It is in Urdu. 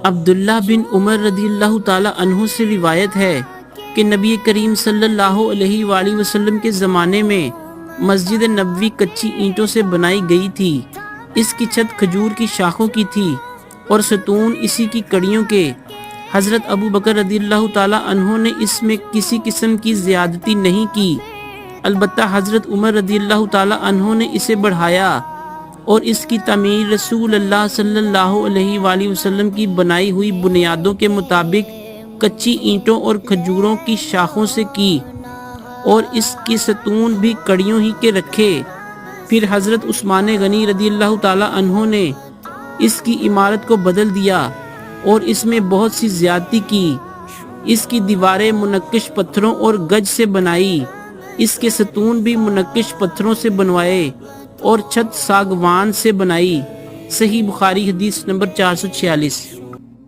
عبداللہ بن عمر رضی اللہ تعالی عنہ سے روایت ہے کہ نبی کریم صلی اللہ علیہ وآلہ وسلم کے زمانے میں مسجد نبوی کچی اینٹوں سے بنائی گئی تھی۔ اس کی چھت کھجور کی شاخوں کی تھی اور ستون اسی کی کڑیوں کے۔ حضرت ابو بکر رضی اللہ تعالی عنہ نے اس میں کسی قسم کی زیادتی نہیں کی، البتہ حضرت عمر رضی اللہ تعالی عنہ نے اسے بڑھایا اور اس کی تعمیر رسول اللہ صلی اللہ علیہ وآلہ وسلم کی بنائی ہوئی بنیادوں کے مطابق کچی اینٹوں اور کھجوروں کی شاخوں سے کی اور اس کے ستون بھی کڑیوں ہی کے رکھے۔ پھر حضرت عثمان غنی رضی اللہ تعالی عنہ نے اس کی عمارت کو بدل دیا اور اس میں بہت سی زیادتی کی۔ اس کی دیواریں منقش پتھروں اور گج سے بنائی، اس کے ستون بھی منقش پتھروں سے بنوائے اور چھت ساگوان سے بنائی۔ صحیح بخاری حدیث نمبر 446۔